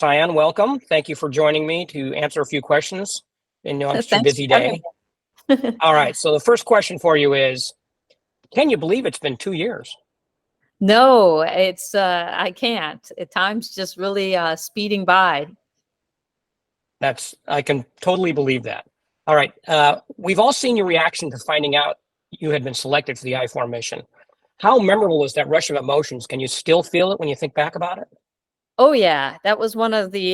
Sian, welcome. Thank you for joining me to answer a few questions in your Thanks busy for having day. me. All right, so the first question for you is, can you believe it's been 2 years? No, it's I can't. Time's just really speeding by. I can totally believe that. All right, we've all seen your reaction to finding out you had been selected for the I-4 mission. How memorable was that rush of emotions? Can you still feel it when you think back about it? Oh yeah, that was one of the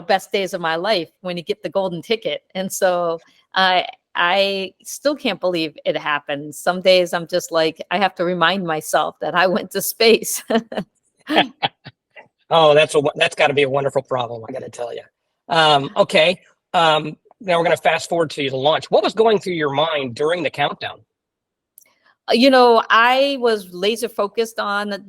best days of my life when you get the golden ticket. And so I still can't believe it happened. Some days I'm just like I have to remind myself that I went to space. Oh, that's got to be a wonderful problem, I got to tell you. Okay, now we're going to fast forward to the launch. What was going through your mind during the countdown? I was laser focused on,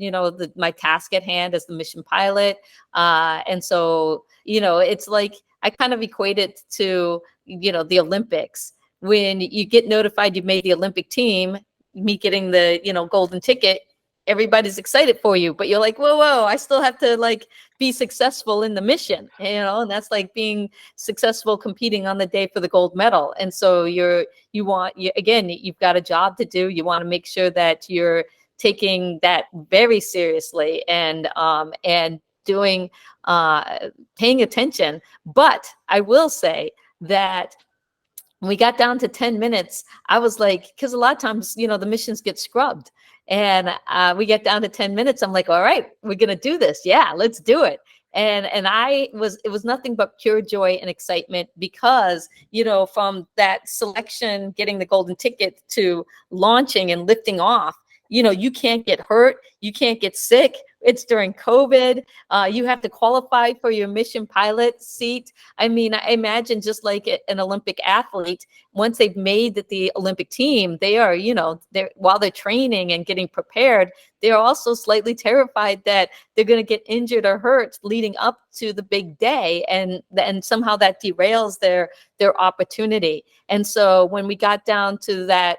my task at hand as the mission pilot. And so, it's like I kind of equate it to, the Olympics. When you get notified you made the Olympic team, me getting the, golden ticket, everybody's excited for you, but you're like, whoa, I still have to like be successful in the mission, and that's like being successful competing on the day for the gold medal. And so you've got a job to do. You want to make sure that you're taking that very seriously and doing paying attention. But I will say that when we got down to 10 minutes, I was like, because a lot of times, the missions get scrubbed. And we get down to 10 minutes. I'm like, all right, we're going to do this. Yeah, let's do it. And it was nothing but pure joy and excitement because, from that selection, getting the golden ticket to launching and lifting off, you can't get hurt. You can't get sick. It's during COVID. You have to qualify for your mission pilot seat. I mean, I imagine just like an Olympic athlete, once they've made the Olympic team, they are, while they're training and getting prepared, they're also slightly terrified that they're going to get injured or hurt leading up to the big day. And somehow that derails their opportunity. And so when we got down to that,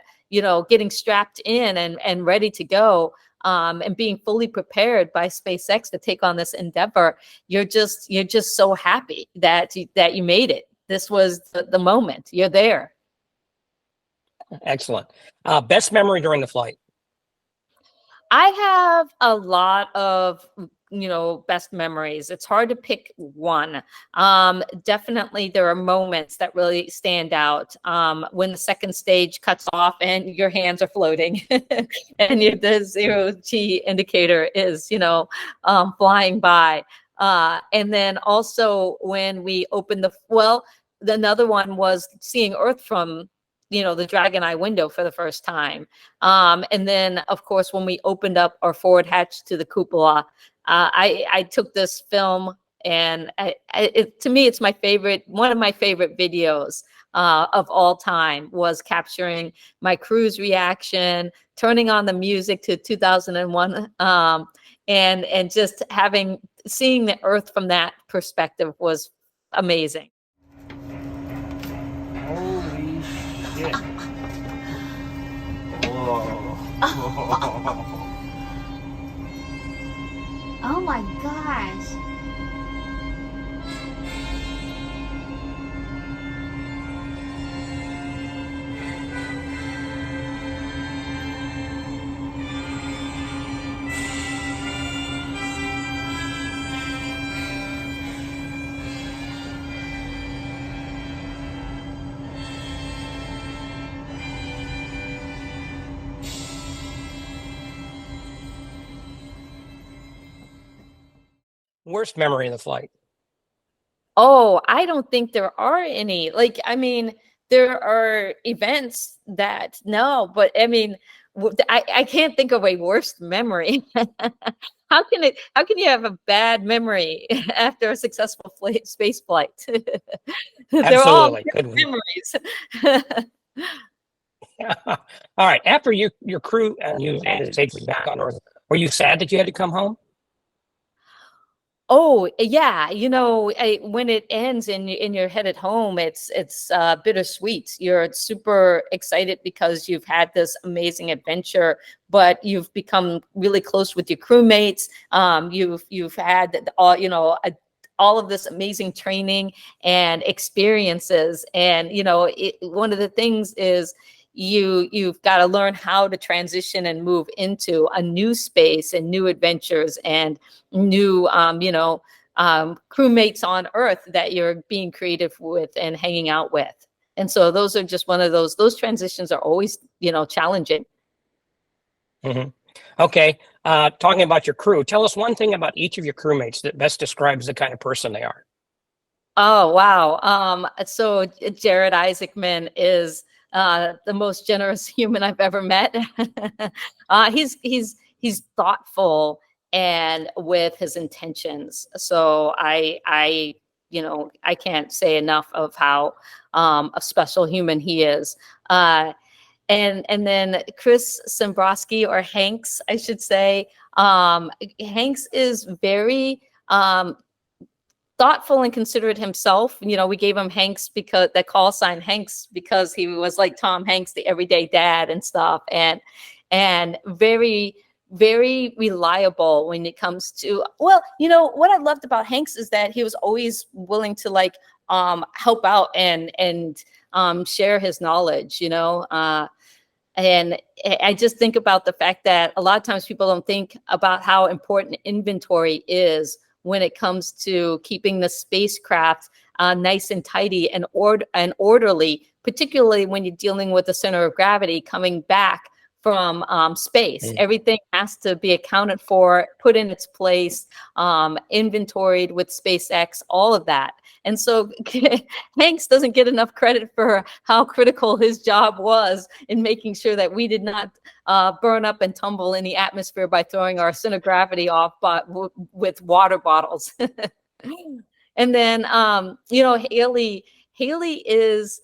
getting strapped in and ready to go, and being fully prepared by SpaceX to take on this endeavor, you're just so happy that you made it. This was the moment. You're there. Excellent. Best memory during the flight? I have a lot of best memories. It's hard to pick one. Definitely there are moments that really stand out. When the second stage cuts off and your hands are floating and the 0G indicator is flying by. And then also when we opened another one was seeing Earth from the Dragon Eye window for the first time. And then, of course, when we opened up our forward hatch to the cupola, I took this film, and to me, it's one of my favorite videos of all time, was capturing my crew's reaction, turning on the music to 2001, and just seeing the Earth from that perspective was amazing. Holy shit. Whoa. Oh my gosh. Worst memory of the flight? Oh, I don't think there are any. Like, I mean, there are events that no, but I mean, I can't think of a worst memory. How can you have a bad memory after a successful space flight? They're all Absolutely. good memories. All right. After your crew and you landed safely back on Earth, were you sad that you had to come home? Oh yeah, when it ends and you're headed home, it's bittersweet. You're super excited because you've had this amazing adventure, but you've become really close with your crewmates. You've had all all of this amazing training and experiences. And, one of the things is you've got to learn how to transition and move into a new space and new adventures and new, crewmates on Earth that you're being creative with and hanging out with. And so those are just one of those transitions are always, challenging. Mm-hmm. Okay. Talking about your crew, tell us one thing about each of your crewmates that best describes the kind of person they are. Oh, wow. So Jared Isaacman is the most generous human I've ever met. He's thoughtful and with his intentions. So I can't say enough of how a special human he is. And then Chris Sembrowski, or Hanks, I should say. Hanks is very thoughtful and considerate himself. We gave him Hanks because that call sign Hanks because he was like Tom Hanks, the everyday dad and stuff, and very, very reliable when it comes to, well, what I loved about Hanks is that he was always willing to help out and share his knowledge, and I just think about the fact that a lot of times people don't think about how important inventory is when it comes to keeping the spacecraft nice and tidy and orderly, particularly when you're dealing with the center of gravity coming back from space. Everything has to be accounted for, put in its place, inventoried with SpaceX, all of that. And so Hanks doesn't get enough credit for how critical his job was in making sure that we did not burn up and tumble in the atmosphere by throwing our center of gravity off with water bottles. And then, Haley is,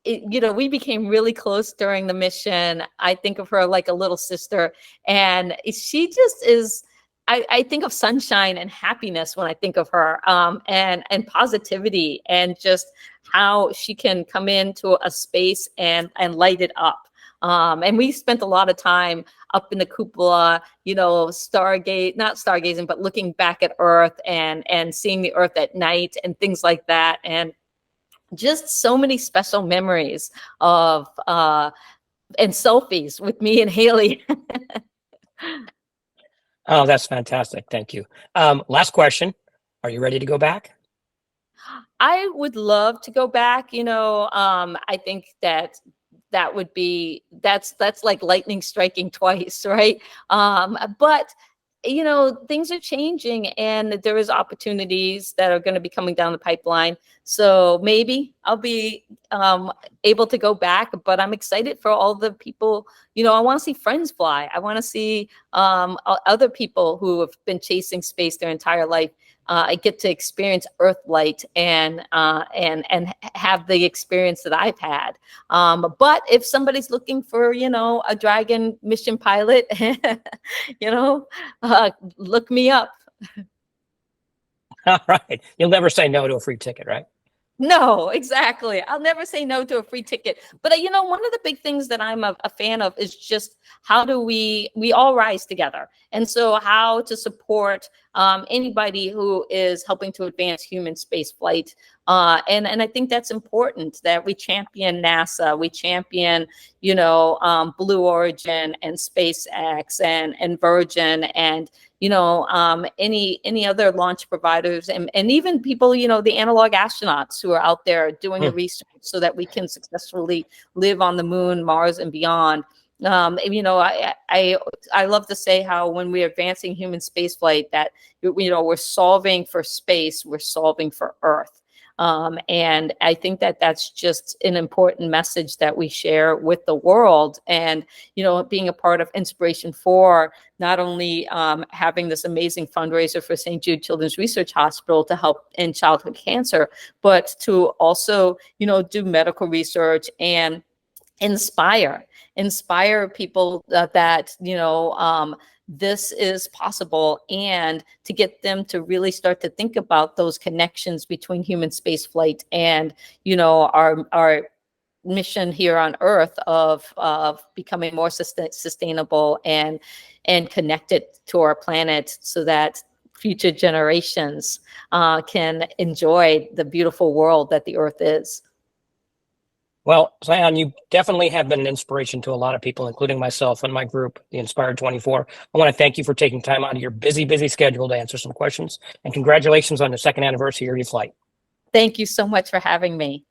we became really close during the mission. I think of her like a little sister, and she just is, I think of sunshine and happiness when I think of her, and positivity, and just how she can come into a space and light it up. And we spent a lot of time up in the cupola, not stargazing, but looking back at Earth and seeing the Earth at night and things like that. And just so many special memories of and selfies with me and Haley. Oh, that's fantastic. Thank you. Last question. Are you ready to go back? I would love to go back. I think that would be, that's like lightning striking twice, right? But things are changing, and there is opportunities that are going to be coming down the pipeline. So maybe I'll be able to go back, but I'm excited for all the people. I want to see friends fly. I want to see other people who have been chasing space their entire life. I get to experience Earth light and have the experience that I've had. But if somebody's looking for, a Dragon mission pilot, look me up. All right. You'll never say no to a free ticket, right? No, exactly. I'll never say no to a free ticket. But one of the big things that I'm a fan of is just how do we all rise together, and so how to support anybody who is helping to advance human space flight. And I think that's important that we champion NASA, we champion Blue Origin and SpaceX and Virgin and any other launch providers, and even people, the analog astronauts who are out there doing the research so that we can successfully live on the moon, Mars, and beyond. I love to say how when we're advancing human spaceflight that, we're solving for space, we're solving for Earth. And I think that that's just an important message that we share with the world, and, being a part of Inspiration 4, not only having this amazing fundraiser for St. Jude Children's Research Hospital to help in childhood cancer, but to also, do medical research and inspire people that this is possible, and to get them to really start to think about those connections between human space flight and our mission here on Earth of becoming more sustainable and connected to our planet, so that future generations can enjoy the beautiful world that the Earth is. Well, Sian, you definitely have been an inspiration to a lot of people, including myself and my group, the Inspired 24. I want to thank you for taking time out of your busy schedule to answer some questions, and congratulations on the 2nd anniversary of your flight. Thank you so much for having me.